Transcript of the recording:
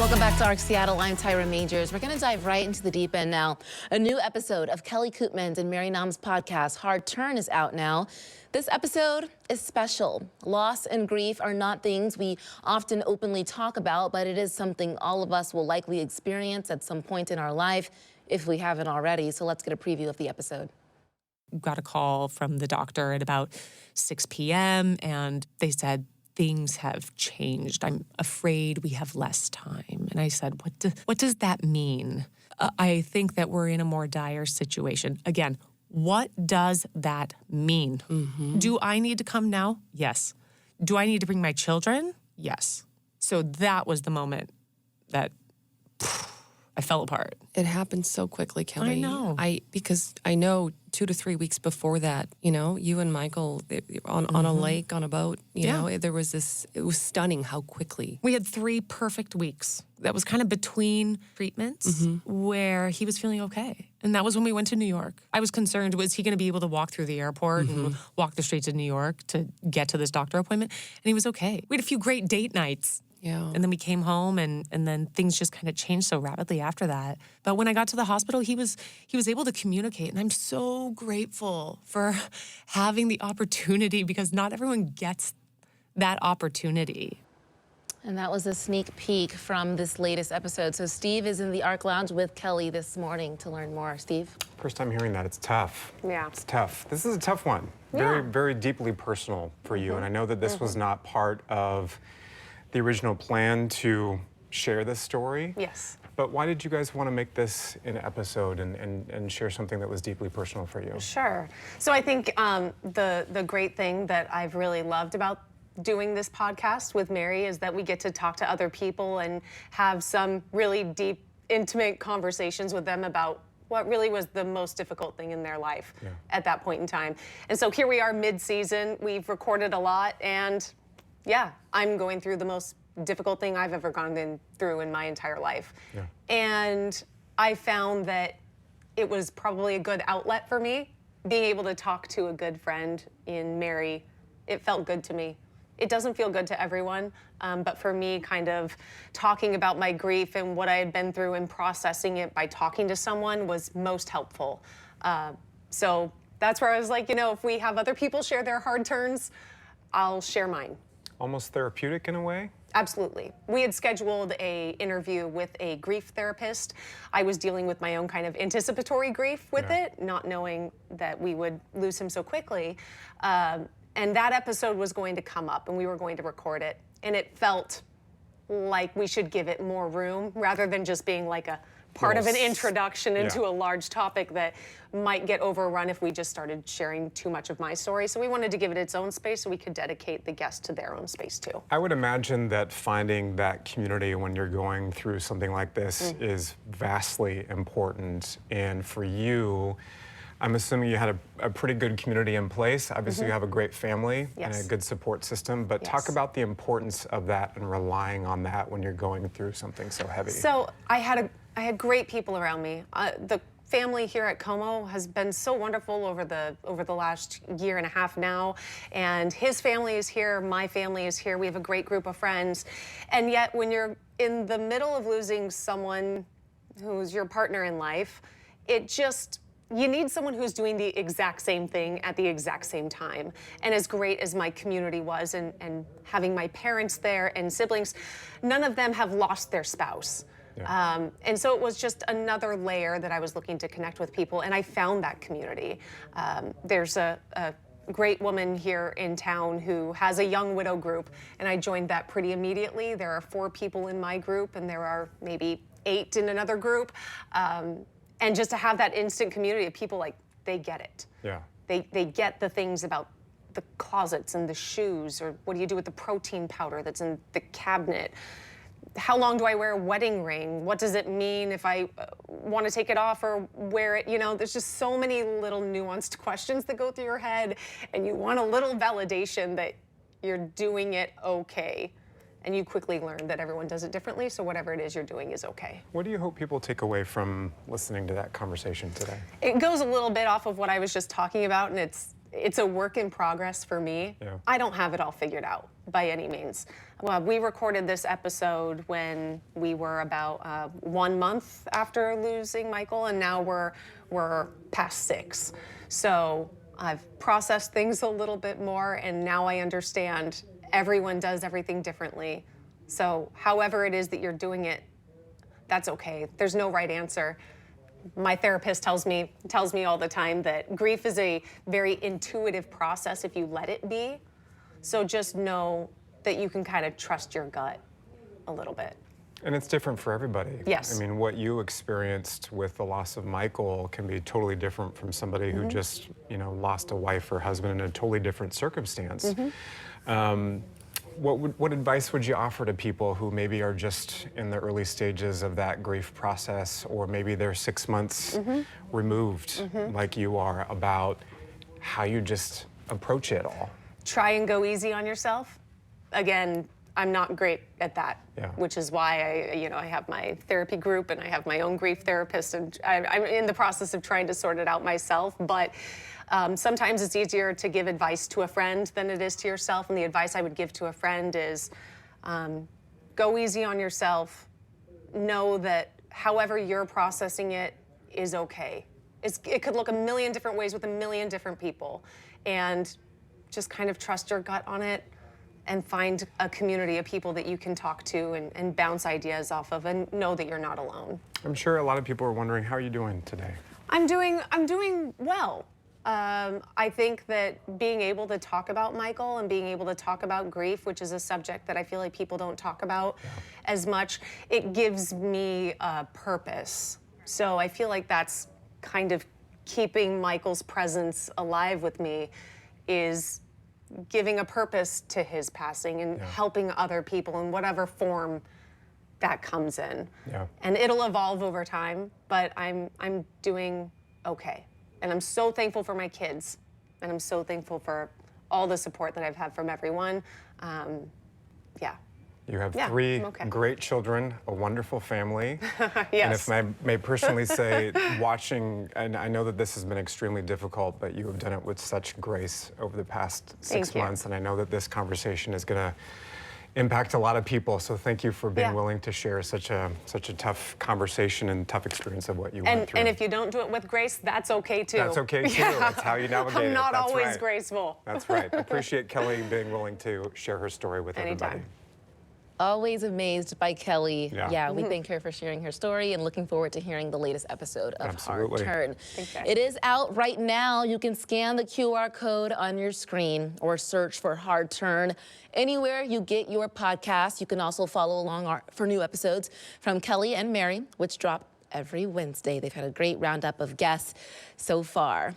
Welcome back to ARC Seattle. I'm Tyra Majors. We're going to dive right into the deep end now. A new episode of Kelly Koopmans and Mary Nam's podcast, Hard Turn, is out now. This episode is special. Loss and grief are not things we often openly talk about, but it is something all of us will likely experience at some point in our life, if we haven't already. So let's get a preview of the episode. Got a call from the doctor at about 6 p.m. and they said, things have changed. I'm afraid we have less time. And I said, what does that mean? I think that we're in a more dire situation. Again, what does that mean? Mm-hmm. Do I need to come now? Yes. Do I need to bring my children? Yes. So that was the moment that I fell apart. It happened so quickly, Kelly. I know. Because I know 2 to 3 weeks before that, you and Michael on a lake, on a boat, you know, there was this, it was stunning how quickly. We had 3 perfect weeks. That was kind of between treatments where he was feeling okay. And that was when we went to New York. I was concerned, was he going to be able to walk through the airport and walk the streets of New York to get to this doctor appointment? And he was okay. We had a few great date nights. Yeah. And then we came home and then things just kind of changed so rapidly after that. But when I got to the hospital, he was able to communicate. And I'm so grateful for having the opportunity because not everyone gets that opportunity. And that was a sneak peek from this latest episode. So Steve is in the ARC Lounge with Kelly this morning to learn more. Steve? First time hearing that. It's tough. Yeah. It's tough. This is a tough one. Very, very deeply personal for you. And I know that this was not part of the original plan to share this story. Yes. But why did you guys want to make this an episode and share something that was deeply personal for you? Sure. So I think the great thing that I've really loved about doing this podcast with Mary is that we get to talk to other people and have some really deep, intimate conversations with them about what really was the most difficult thing in their life at that point in time. And so here we are mid-season. We've recorded a lot, and yeah, I'm going through the most difficult thing I've ever gone through in my entire life. Yeah. And I found that it was probably a good outlet for me, being able to talk to a good friend in Mary. It felt good to me. It doesn't feel good to everyone, but for me, kind of talking about my grief and what I had been through and processing it by talking to someone was most helpful. So that's where I was like, if we have other people share their hard turns, I'll share mine. Almost therapeutic in a way? Absolutely. We had scheduled an interview with a grief therapist. I was dealing with my own kind of anticipatory grief with it, not knowing that we would lose him so quickly. And that episode was going to come up and we were going to record it. And it felt like we should give it more room rather than just being like a part of an introduction into a large topic that might get overrun if we just started sharing too much of my story. So we wanted to give it its own space so we could dedicate the guests to their own space too. I would imagine that finding that community when you're going through something like this is vastly important. And for you, I'm assuming you had a pretty good community in place. Obviously, you have a great family and a good support system, but talk about the importance of that and relying on that when you're going through something so heavy. So I had great people around me. The family here at KOMO has been so wonderful over the last year and a half now, and his family is here, my family is here. We have a great group of friends, and yet when you're in the middle of losing someone who's your partner in life, you need someone who's doing the exact same thing at the exact same time. And as great as my community was and having my parents there and siblings, none of them have lost their spouse. Yeah. And so it was just another layer that I was looking to connect with people, and I found that community. There's a great woman here in town who has a young widow group, and I joined that pretty immediately. There are 4 people in my group, and there are maybe 8 in another group. And just to have that instant community of people they get it. Yeah. They get the things about the closets and the shoes, or what do you do with the protein powder that's in the cabinet? How long do I wear a wedding ring? What does it mean if I want to take it off or wear it? There's just so many little nuanced questions that go through your head, and you want a little validation that you're doing it okay. And you quickly learn that everyone does it differently, so whatever it is you're doing is okay. What do you hope people take away from listening to that conversation today? It goes a little bit off of what I was just talking about, and it's a work in progress for me. Yeah. I don't have it all figured out by any means. Well, we recorded this episode when we were about 1 month after losing Michael, and now we're past 6. So I've processed things a little bit more, and now I understand everyone does everything differently. So however it is that you're doing it, that's okay. There's no right answer. My therapist tells me all the time that grief is a very intuitive process if you let it be. So just know that you can kind of trust your gut a little bit. And it's different for everybody. Yes. I mean, what you experienced with the loss of Michael can be totally different from somebody who just, lost a wife or husband in a totally different circumstance. What advice would you offer to people who maybe are just in the early stages of that grief process, or maybe they're 6 months removed like you are, about how you just approach it all? Try and go easy on yourself. Again, I'm not great at that, which is why I have my therapy group and I have my own grief therapist, and I'm in the process of trying to sort it out myself. But sometimes it's easier to give advice to a friend than it is to yourself. And the advice I would give to a friend is go easy on yourself. Know that however you're processing it is okay. It could look a million different ways with a million different people. And just kind of trust your gut on it and find a community of people that you can talk to and bounce ideas off of, and know that you're not alone. I'm sure a lot of people are wondering, how are you doing today? I'm doing well. I think that being able to talk about Michael and being able to talk about grief, which is a subject that I feel like people don't talk about as much, it gives me a purpose. So I feel like that's kind of keeping Michael's presence alive with me, is giving a purpose to his passing and helping other people in whatever form that comes in. Yeah. And it'll evolve over time, but I'm doing okay. And I'm so thankful for my kids, and I'm so thankful for all the support that I've had from everyone. You have Yeah, 3 I'm okay. great children, a wonderful family. Yes. And if I may personally say, watching, and I know that this has been extremely difficult, but you have done it with such grace over the past 6 Thank you. months. And I know that this conversation is going to impact a lot of people. So thank you for being willing to share such a tough conversation and tough experience of what you went through. And if you don't do it with grace, that's okay too. That's okay too. That's how you navigate it. I'm not That's always right. graceful. That's right. I appreciate Kelly being willing to share her story with Anytime. everybody. Always amazed by Kelly. Yeah. We thank her for sharing her story and looking forward to hearing the latest episode of Absolutely. Hard Turn. Thanks, guys. It is out right now. You can scan the QR code on your screen or search for Hard Turn anywhere you get your podcast. You can also follow along for new episodes from Kelly and Mary, which drop every Wednesday. They've had a great roundup of guests so far.